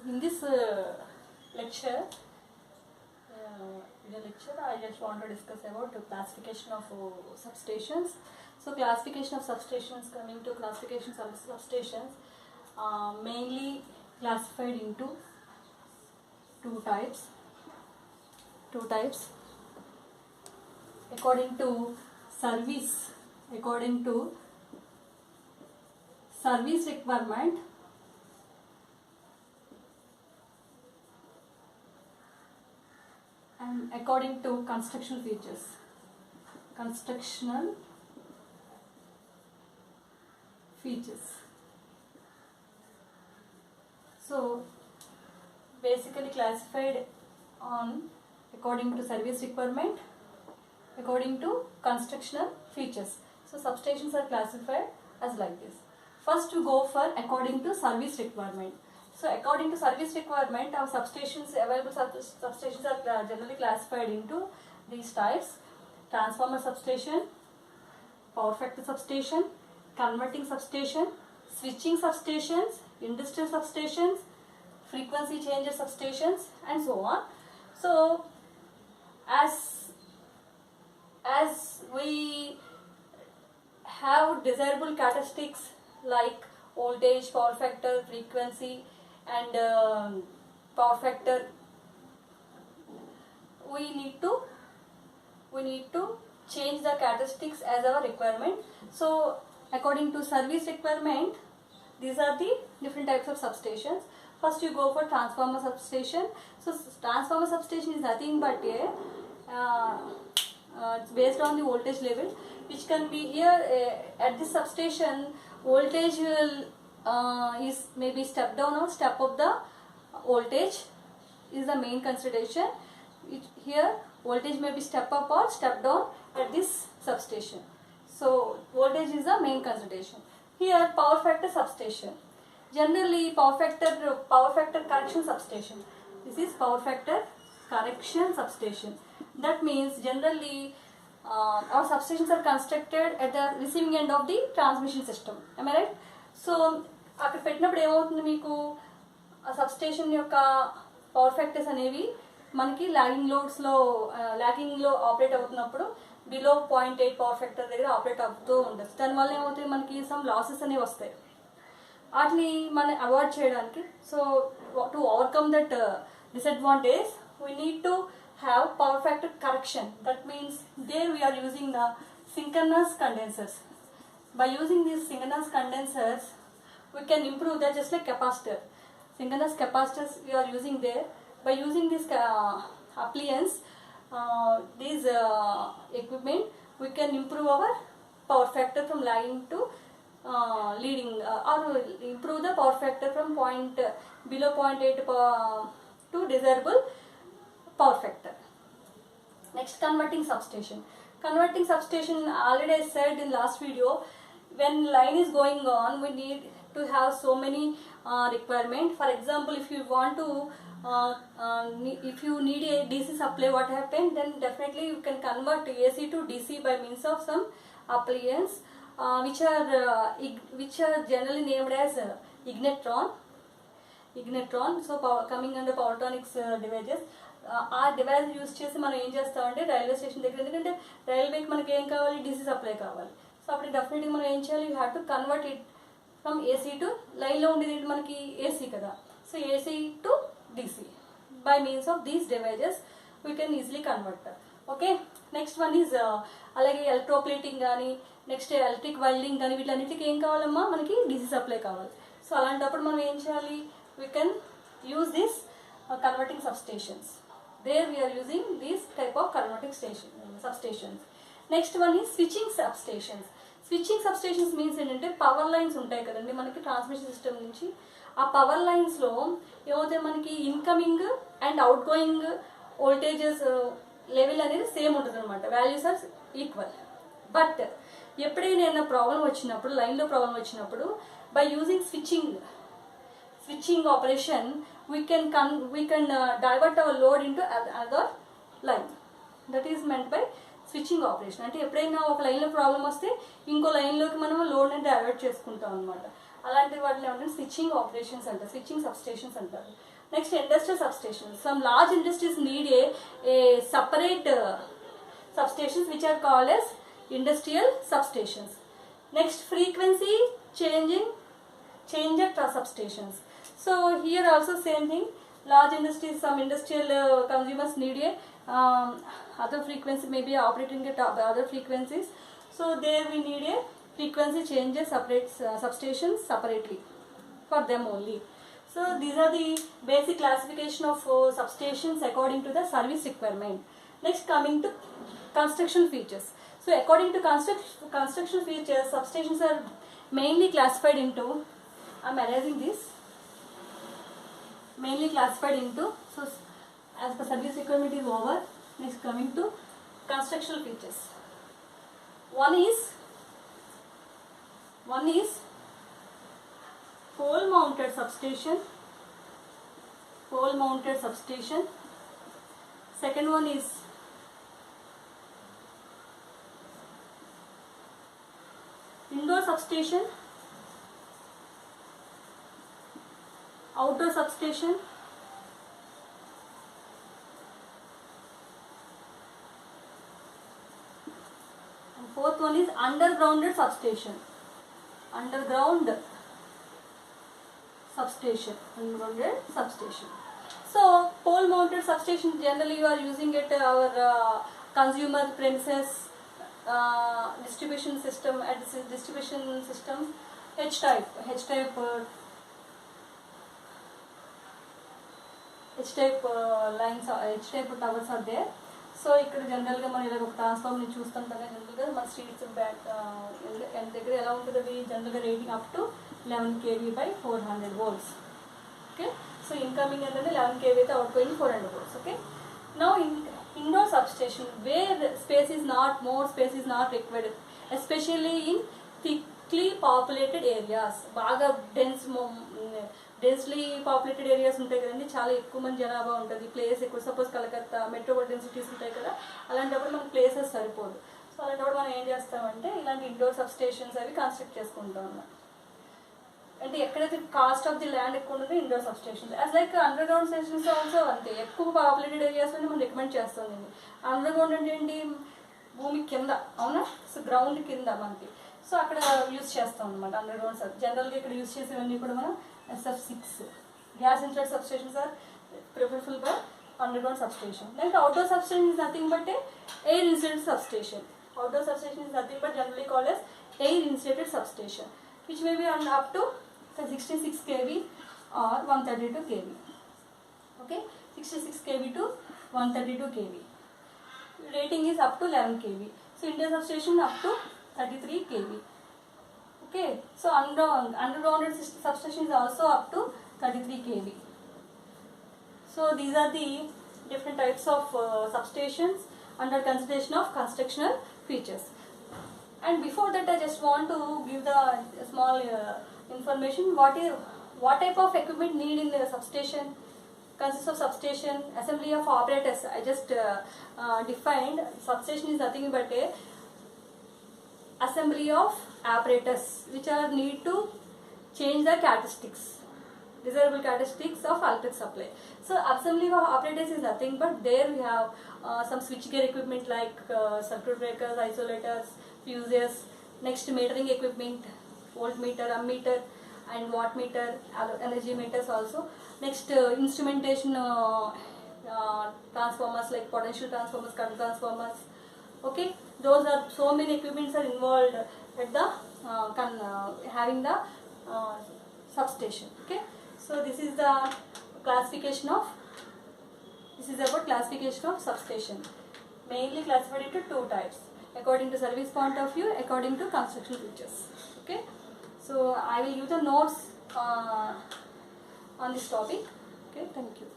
In this lecture, I just want to discuss about the classification of substations. So classification of substations, coming to classification of substations, mainly classified into two types according to service requirement and according to constructional features. So basically classified on according to service requirement, according to constructional features. So substations are classified as like this. First we go for according to service requirement. So according to service requirement, our substations, available substations are generally classified into these types: transformer substation, power factor substation, converting substation, switching substations, industrial substations, frequency changer substations, and so on. So as we have desirable characteristics like voltage, power factor, frequency, and power factor, we need to change the characteristics as our requirement. So according to service requirement, these are the different types of substations. First you go for transformer substation. So transformer substation is nothing but it's based on the voltage level, which can be here at this substation. Voltage is maybe step down or step up. The voltage is the main consideration. Here voltage may be step up or step down at this substation. So voltage is the main consideration. Here power factor substation. Generally power factor correction substation. This is power factor correction substation. That means generally our substations are constructed at the receiving end of the transmission system. Am I right? So అక్కడ పెట్టినప్పుడు ఏమవుతుంది, మీకు ఆ substation యొక్క power factors అనేవి మనకి ల్యాగింగ్లో operate అవుతున్నప్పుడు below 0.8 power factor దగ్గర ఆపరేట్ అవుతూ ఉంటుంది. దానివల్ల ఏమవుతాయి, మనకి సమ్ లాసెస్ అనేవి వస్తాయి. వాటిని మనం అవాయిడ్ చేయడానికి, so to overcome that disadvantage, we need to have power factor correction. That means there we are using the synchronous condensers. By using these synchronous condensers, we can improve that, just like capacitor. Synchronous capacitors we are using there. By using this appliance, this equipment, we can improve our power factor from lagging to leading, or improve the power factor from below 0.8 to desirable power factor. Next, converting substation. Converting substation, already I said in last video, when line is going on, we need to have so many requirement. For example, if you want to if you need a DC supply, what happen, then definitely you can convert AC to DC by means of some appliance which are generally named as ignitron. So coming under powertronics devices. ఆ device use చేసి మనం ఏం చేస్తామంటే railway station దగ్గర, ఎందుకంటే రైల్వేకి మనకి ఏం కావాలి, డీసీ సప్లై కావాలి. సో అప్పుడు డెఫినెట్గా మనం ఏం చేయాలి, you have to convert it from AC to, లైన్లో ఉండేది మనకి ఏసీ కదా, so AC to DC by means of these devices we can easily convert. Okay, next one is అలాగే ఎలక్ట్రోప్లేటింగ్ కానీ, నెక్స్ట్ ఎలక్ట్రిక్ వెల్డింగ్ కానీ, వీటన్నిటికి ఏం కావాలమ్మా, మనకి డీసీ సప్లై కావాలి. సో అలాంటప్పుడు మనం ఏం చేయాలి, we can use this converting substations. There we are using this type of converting substations. Next one is switching substations. Switching substations means ఏంటంటే పవర్ లైన్స్ ఉంటాయి కదండి మనకి ట్రాన్స్మిషన్ సిస్టమ్ నుంచి. ఆ పవర్ లైన్స్లో ఏమవుతాయి, మనకి incoming and out going voltages level అనేది సేమ్ ఉంటుంది అనమాట, వాల్యూస్ ఆర్ ఈక్వల్. బట్ ఎప్పుడైనా ఏమైనా ప్రాబ్లం వచ్చినప్పుడు, లైన్లో ప్రాబ్లం వచ్చినప్పుడు, by using switching operation, we can divert our load into another line. That is meant by switching operation. అంటే ఎప్పుడైనా ఒక లైన్లో ప్రాబ్లం వస్తే ఇంకో లైన్లోకి మనం లోడ్ని డైవర్ట్ చేసుకుంటాం అనమాట. అలాంటి వాటిని ఏమంటే స్విచ్చింగ్ ఆపరేషన్స్ అంటారు, స్విచ్చింగ్ సబ్స్టేషన్స్ అంటారు. Next, industrial substations. Some large industries need a separate substations which are called as industrial substations. Next, frequency changer substations. So here also same thing. Large industries, some industrial consumers need a other frequency, maybe operating at other frequencies. So there we need a frequency changes separate substations separately for them only. So these are the basic classification of substations according to the service requirement. Next, coming to construction features. So according to construction features, substations are mainly classified into, I am erasing this, mainly classified into, so as the service requirement is over, next coming to construction features. One is pole mounted substation. Second one is indoor substation, outdoor substation, and fourth one is undergrounded substation. Undergrounded substation. So pole mounted substation, generally you are using it our consumer premises distribution system, at this distribution system H-type lines, H-type towers are there. So ఇక్కడ జనరల్గా మనం ఇలా ఒక transformer ని చూస్తుంటాం జనరల్గా మన streets back ఎంత దగ్గర ఎలా ఉంటుంది అది జనరల్గా rating up to 11 kV by 400 volts. Okay, so incoming ఏంటంటే 11 kV అయితే out going 400 volts. Okay, now indoor substation where space is not required, especially in thickly populated areas. బాగా డెన్స్లీ పాపులేటెడ్ ఏరియాస్ ఉంటాయి కదండి, చాలా ఎక్కువ మంది జనాభా ఉంటుంది, ప్లేస్ ఎక్కువ. సపోజ్ కలకత్తా మెట్రోపాలిటన్ సిటీస్ ఉంటాయి కదా, అలాంటప్పుడు మనకు ప్లేసెస్ సరిపోదు. సో అలాంటప్పుడు మనం ఏం చేస్తామంటే ఇలాంటి ఇండోర్ సబ్స్టేషన్స్ అవి కన్స్ట్రక్ట్ చేసుకుంటాం అన్నమాట. అంటే ఎక్కడైతే కాస్ట్ ఆఫ్ ది ల్యాండ్ ఎక్కువ ఉంటుందో indoor substations. As like underground stations also అంతే, ఎక్కువ పాపులేటెడ్ ఏరియాస్లోనే మనం రికమెండ్ చేస్తాం. అండర్ గ్రౌండ్ అంటే ఏంటి, భూమి కింద, అవునా, సో గ్రౌండ్ కింద మనకి. సో అక్కడ యూజ్ చేస్తాం అనమాట అండర్ గ్రౌండ్. జనరల్గా ఇక్కడ యూజ్ చేసేవన్నీ కూడా మనం SF6 gas insulated substations are preferable by underground substation. Then the outdoor substation is nothing but a air insulated substation. Outdoor substation is nothing but generally called as air insulated substation, which may be on up to 66 kV or 132 kV. Okay, 66 kV to 132 kV. Rating is up to 11 kV. So indoor substation up to 33 kV. Okay, so undergrounded substation is also up to 33 kV. So these are the different types of substations under consideration of constructional features. And before that, I just want to give the small information. What type of equipment need in the substation? Consists of substation, assembly of operators. I just defined substation is nothing but a assembly of apparatus which are need to change the characteristics, desirable characteristics of electric supply. So assembly of apparatus is nothing but there we have some switchgear equipment like circuit breakers, isolators, fuses. Next, metering equipment, voltmeter, ammeter and wattmeter, energy meters also. Next, instrumentation transformers like potential transformers, current transformers. Okay, those are so many equipments are involved at the having the substation. Okay, so this is the classification of, this is about classification of substation, mainly classified into two types according to service point of view, according to construction features. Okay, so I will give the notes on this topic. Okay, thank you.